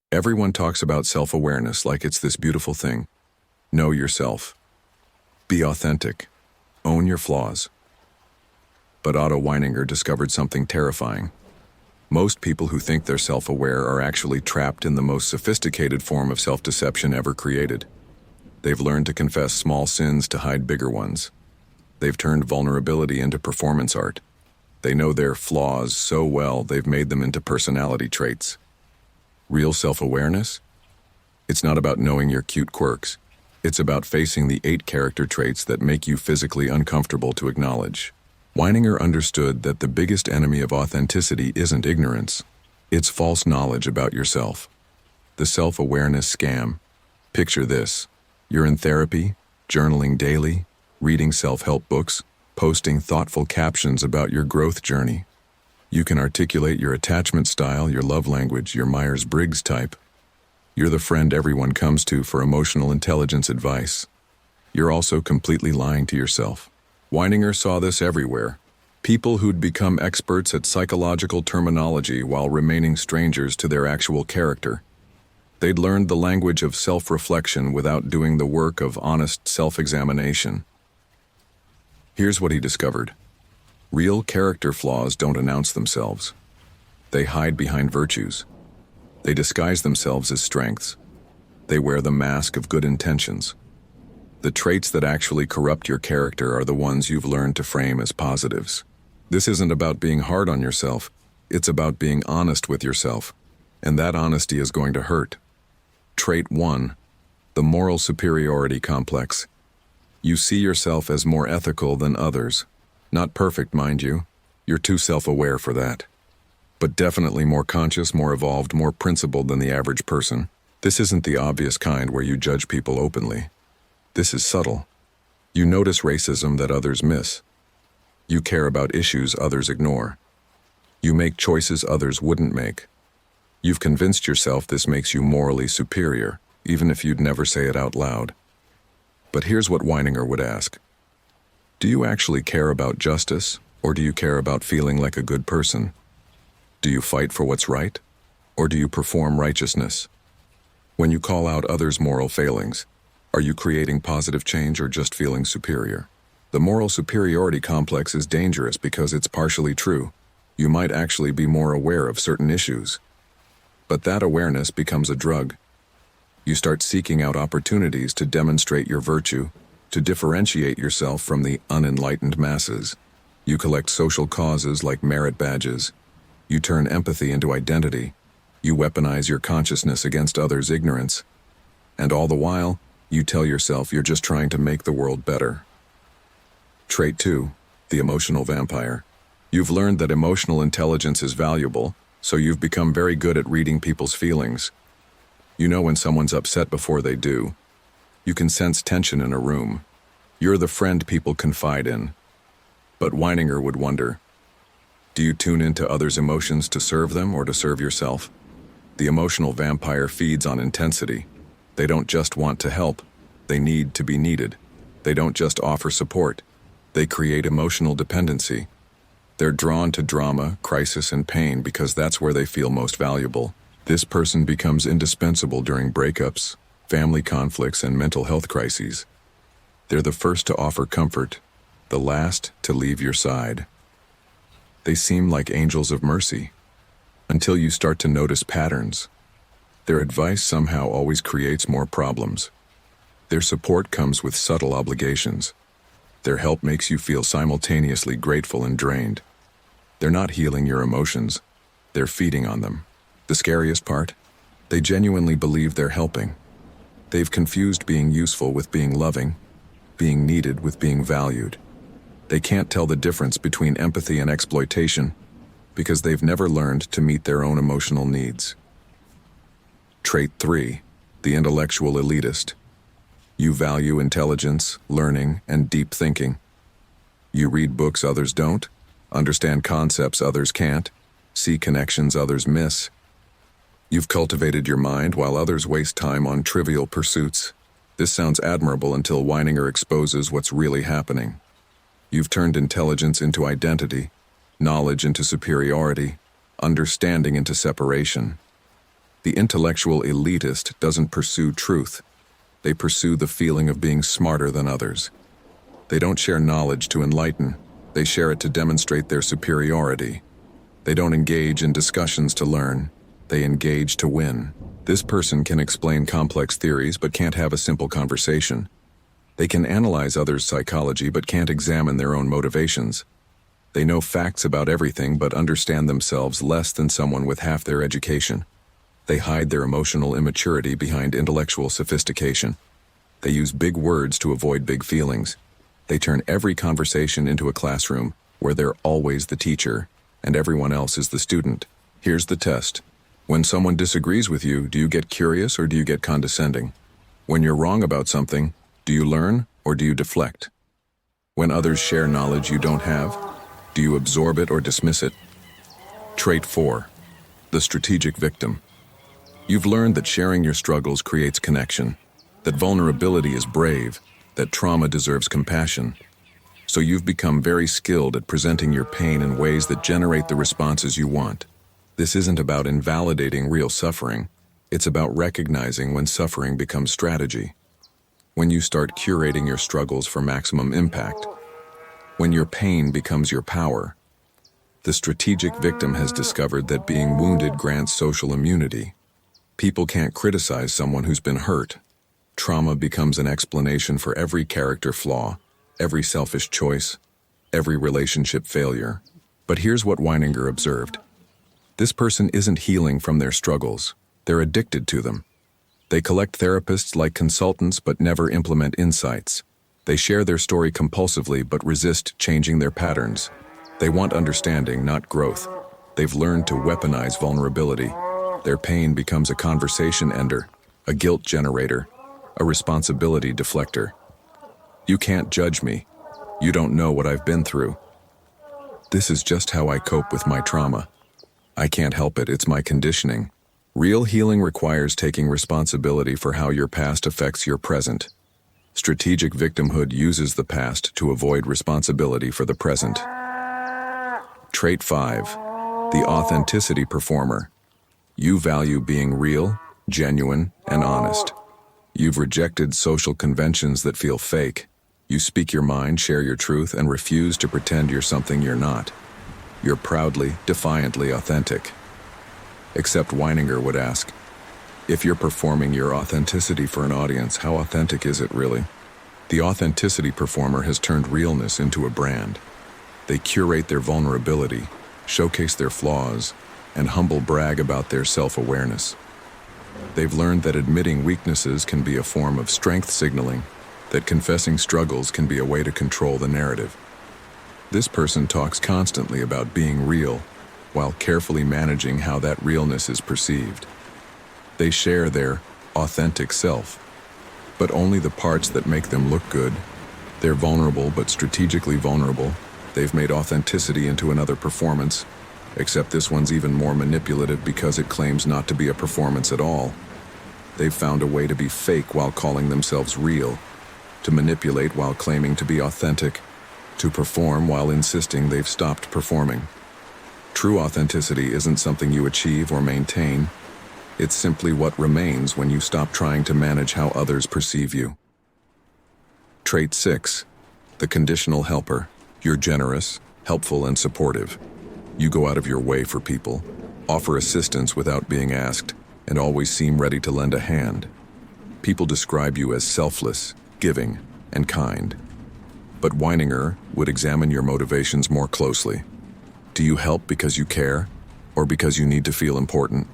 Everyone talks about self-awareness like it's this beautiful thing. Know yourself. Be authentic. Own your flaws. But Otto Weininger discovered something terrifying. Most people who think they're self-aware are actually trapped in the most sophisticated form of self-deception ever created. They've learned to confess small sins to hide bigger ones. They've turned vulnerability into performance art. They know their flaws so well they've made them into personality traits. Real self-awareness? It's not about knowing your cute quirks. It's about facing the 8 character traits that make you physically uncomfortable to acknowledge. Weininger understood that the biggest enemy of authenticity isn't ignorance. It's false knowledge about yourself. The self-awareness scam. Picture this. You're in therapy, journaling daily, reading self-help books, posting thoughtful captions about your growth journey. You can articulate your attachment style, your love language, your Myers-Briggs type. You're the friend everyone comes to for emotional intelligence advice. You're also completely lying to yourself. Weininger saw this everywhere. People who'd become experts at psychological terminology while remaining strangers to their actual character. They'd learned the language of self-reflection without doing the work of honest self-examination. Here's what he discovered. Real character flaws don't announce themselves. They hide behind virtues. They disguise themselves as strengths. They wear the mask of good intentions. The traits that actually corrupt your character are the ones you've learned to frame as positives. This isn't about being hard on yourself. It's about being honest with yourself. And that honesty is going to hurt. Trait 1. The moral superiority complex. You see yourself as more ethical than others. Not perfect, mind you. You're too self-aware for that. But definitely more conscious, more evolved, more principled than the average person. This isn't the obvious kind where you judge people openly. This is subtle. You notice racism that others miss. You care about issues others ignore. You make choices others wouldn't make. You've convinced yourself this makes you morally superior, even if you'd never say it out loud. But here's what Weininger would ask. Do you actually care about justice, or do you care about feeling like a good person? Do you fight for what's right, or do you perform righteousness? When you call out others' moral failings, are you creating positive change or just feeling superior? The moral superiority complex is dangerous because it's partially true. You might actually be more aware of certain issues. But that awareness becomes a drug. You start seeking out opportunities to demonstrate your virtue, to differentiate yourself from the unenlightened masses. You collect social causes like merit badges. You turn empathy into identity. You weaponize your consciousness against others' ignorance. And all the while, you tell yourself you're just trying to make the world better. Trait 2. The emotional vampire. You've learned that emotional intelligence is valuable, so you've become very good at reading people's feelings. You know when someone's upset before they do. You can sense tension in a room. You're the friend people confide in. But Weininger would wonder, do you tune into others' emotions to serve them or to serve yourself? The emotional vampire feeds on intensity. They don't just want to help, they need to be needed. They don't just offer support, they create emotional dependency. They're drawn to drama, crisis, and pain because that's where they feel most valuable. This person becomes indispensable during breakups, family conflicts, and mental health crises. They're the first to offer comfort, the last to leave your side. They seem like angels of mercy, until you start to notice patterns. Their advice somehow always creates more problems. Their support comes with subtle obligations. Their help makes you feel simultaneously grateful and drained. They're not healing your emotions, they're feeding on them. The scariest part? They genuinely believe they're helping. They've confused being useful with being loving, being needed with being valued. They can't tell the difference between empathy and exploitation because they've never learned to meet their own emotional needs. Trait 3. The intellectual elitist. You value intelligence, learning, and deep thinking. You read books others don't, understand concepts others can't, see connections others miss. You've cultivated your mind while others waste time on trivial pursuits. This sounds admirable until Weininger exposes what's really happening. You've turned intelligence into identity, knowledge into superiority, understanding into separation. The intellectual elitist doesn't pursue truth. They pursue the feeling of being smarter than others. They don't share knowledge to enlighten. They share it to demonstrate their superiority. They don't engage in discussions to learn. They engage to win. This person can explain complex theories but can't have a simple conversation. They can analyze others' psychology but can't examine their own motivations. They know facts about everything but understand themselves less than someone with half their education. They hide their emotional immaturity behind intellectual sophistication. They use big words to avoid big feelings. They turn every conversation into a classroom where they're always the teacher and everyone else is the student. Here's the test. When someone disagrees with you, do you get curious or do you get condescending? When you're wrong about something, do you learn or do you deflect? When others share knowledge you don't have, do you absorb it or dismiss it? Trait 4. The strategic victim. You've learned that sharing your struggles creates connection, that vulnerability is brave, that trauma deserves compassion. So you've become very skilled at presenting your pain in ways that generate the responses you want. This isn't about invalidating real suffering. It's about recognizing when suffering becomes strategy. When you start curating your struggles for maximum impact. When your pain becomes your power. The strategic victim has discovered that being wounded grants social immunity. People can't criticize someone who's been hurt. Trauma becomes an explanation for every character flaw, every selfish choice, every relationship failure. But here's what Weininger observed. This person isn't healing from their struggles. They're addicted to them. They collect therapists like consultants but never implement insights. They share their story compulsively but resist changing their patterns. They want understanding, not growth. They've learned to weaponize vulnerability. Their pain becomes a conversation ender, a guilt generator, a responsibility deflector. You can't judge me. You don't know what I've been through. This is just how I cope with my trauma. I can't help it, it's my conditioning. Real healing requires taking responsibility for how your past affects your present. Strategic victimhood uses the past to avoid responsibility for the present. Trait 5. The authenticity performer. You value being real, genuine, and honest. You've rejected social conventions that feel fake. You speak your mind, share your truth, and refuse to pretend you're something you're not. You're proudly, defiantly authentic. Except Weininger would ask, if you're performing your authenticity for an audience, how authentic is it really? The authenticity performer has turned realness into a brand. They curate their vulnerability, showcase their flaws, and humble brag about their self-awareness. They've learned that admitting weaknesses can be a form of strength signaling, that confessing struggles can be a way to control the narrative. This person talks constantly about being real, while carefully managing how that realness is perceived. They share their authentic self, but only the parts that make them look good. They're vulnerable but strategically vulnerable. They've made authenticity into another performance, except this one's even more manipulative because it claims not to be a performance at all. They've found a way to be fake while calling themselves real, to manipulate while claiming to be authentic, to perform while insisting they've stopped performing. True authenticity isn't something you achieve or maintain. It's simply what remains when you stop trying to manage how others perceive you. Trait 6. The conditional helper. You're generous, helpful, and supportive. You go out of your way for people, offer assistance without being asked, and always seem ready to lend a hand. People describe you as selfless, giving, and kind. But Weininger would examine your motivations more closely. Do you help because you care, or because you need to feel important?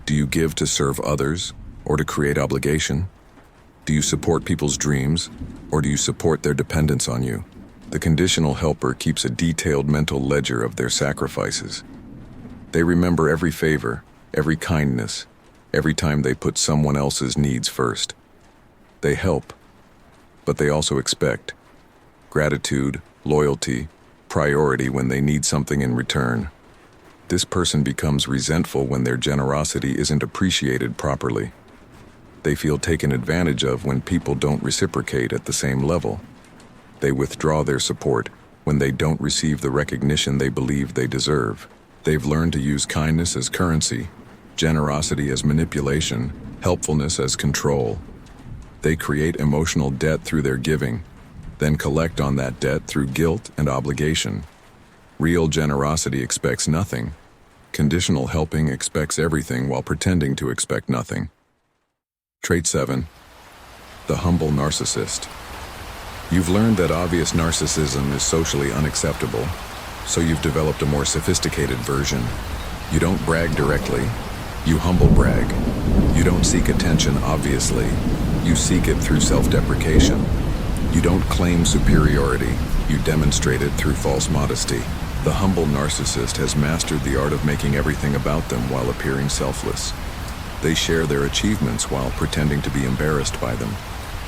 Do you give to serve others, or to create obligation? Do you support people's dreams, or do you support their dependence on you? The conditional helper keeps a detailed mental ledger of their sacrifices. They remember every favor, every kindness, every time they put someone else's needs first. They help, but they also expect gratitude, loyalty, priority when they need something in return. This person becomes resentful when their generosity isn't appreciated properly. They feel taken advantage of when people don't reciprocate at the same level. They withdraw their support when they don't receive the recognition they believe they deserve. They've learned to use kindness as currency, generosity as manipulation, helpfulness as control. They create emotional debt through their giving, then collect on that debt through guilt and obligation. Real generosity expects nothing. Conditional helping expects everything while pretending to expect nothing. Trait 7. The humble narcissist. You've learned that obvious narcissism is socially unacceptable, so you've developed a more sophisticated version. You don't brag directly, you humble brag. You don't seek attention obviously, you seek it through self-deprecation. You don't claim superiority, you demonstrate it through false modesty. The humble narcissist has mastered the art of making everything about them while appearing selfless. They share their achievements while pretending to be embarrassed by them.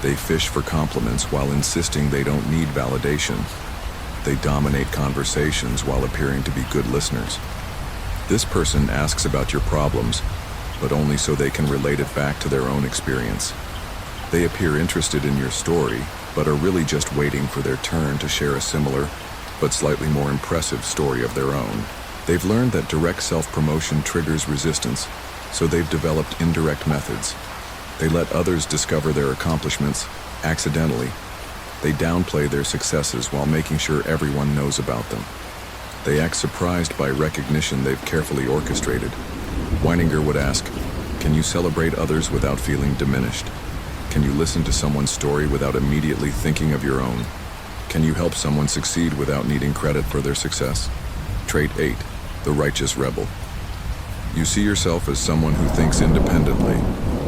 They fish for compliments while insisting they don't need validation. They dominate conversations while appearing to be good listeners. This person asks about your problems, but only so they can relate it back to their own experience. They appear interested in your story, but are really just waiting for their turn to share a similar, but slightly more impressive story of their own. They've learned that direct self-promotion triggers resistance, so they've developed indirect methods. They let others discover their accomplishments accidentally. They downplay their successes while making sure everyone knows about them. They act surprised by recognition they've carefully orchestrated. Weininger would ask, "Can you celebrate others without feeling diminished? Can you listen to someone's story without immediately thinking of your own? Can you help someone succeed without needing credit for their success?" Trait 8. The righteous rebel. You see yourself as someone who thinks independently,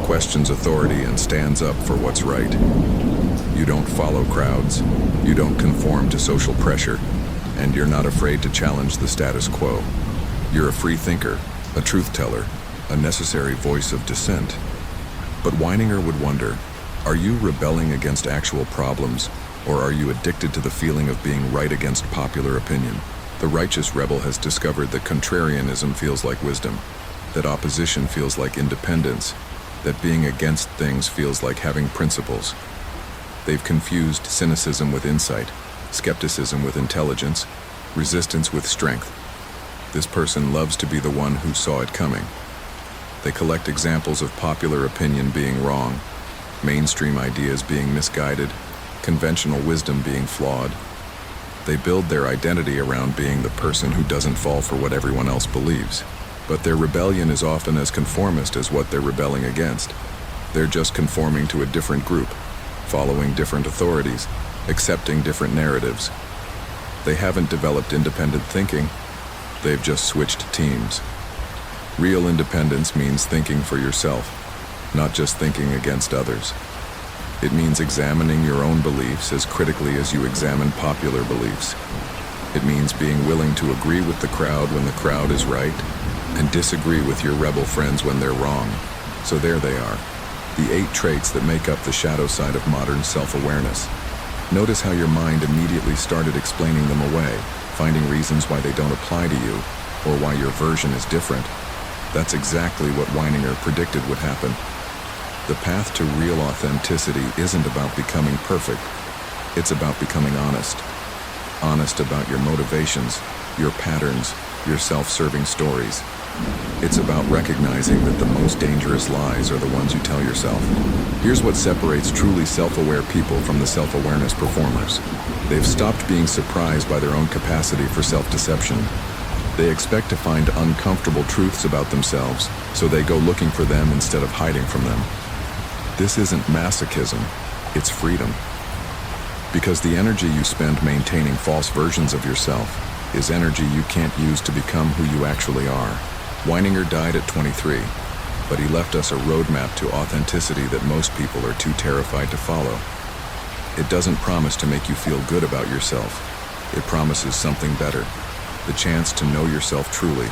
questions authority, and stands up for what's right. You don't follow crowds, you don't conform to social pressure, and you're not afraid to challenge the status quo. You're a free thinker, a truth teller, a necessary voice of dissent. But Weininger would wonder, are you rebelling against actual problems, or are you addicted to the feeling of being right against popular opinion? The righteous rebel has discovered that contrarianism feels like wisdom, that opposition feels like independence, that being against things feels like having principles. They've confused cynicism with insight, skepticism with intelligence, resistance with strength. This person loves to be the one who saw it coming. They collect examples of popular opinion being wrong, mainstream ideas being misguided, conventional wisdom being flawed. They build their identity around being the person who doesn't fall for what everyone else believes. But their rebellion is often as conformist as what they're rebelling against. They're just conforming to a different group, following different authorities, accepting different narratives. They haven't developed independent thinking, they've just switched teams. Real independence means thinking for yourself, not just thinking against others. It means examining your own beliefs as critically as you examine popular beliefs. It means being willing to agree with the crowd when the crowd is right, and disagree with your rebel friends when they're wrong. So there they are, the 8 traits that make up the shadow side of modern self-awareness. Notice how your mind immediately started explaining them away, finding reasons why they don't apply to you, or why your version is different. That's exactly what Weininger predicted would happen. The path to real authenticity isn't about becoming perfect. It's about becoming honest. Honest about your motivations, your patterns, your self-serving stories. It's about recognizing that the most dangerous lies are the ones you tell yourself. Here's what separates truly self-aware people from the self-awareness performers. They've stopped being surprised by their own capacity for self-deception. They expect to find uncomfortable truths about themselves, so they go looking for them instead of hiding from them. This isn't masochism, it's freedom. Because the energy you spend maintaining false versions of yourself is energy you can't use to become who you actually are. Weininger died at 23, but he left us a roadmap to authenticity that most people are too terrified to follow. It doesn't promise to make you feel good about yourself. It promises something better, the chance to know yourself truly.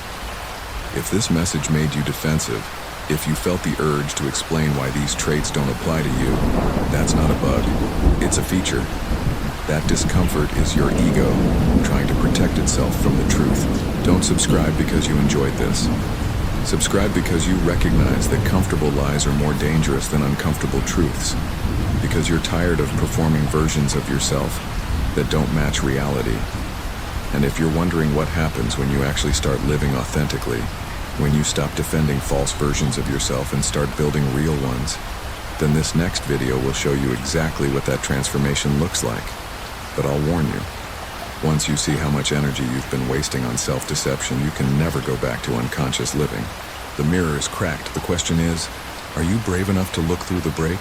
If this message made you defensive, if you felt the urge to explain why these traits don't apply to you, that's not a bug, it's a feature. That discomfort is your ego trying to protect itself from the truth. Don't subscribe because you enjoyed this. Subscribe because you recognize that comfortable lies are more dangerous than uncomfortable truths. Because you're tired of performing versions of yourself that don't match reality. And if you're wondering what happens when you actually start living authentically, When you stop defending false versions of yourself and start building real ones, then this next video will show you exactly what that transformation looks like. But I'll warn you, once you see how much energy you've been wasting on self-deception, you can never go back to unconscious living. The mirror is cracked. The question is, are you brave enough to look through the break?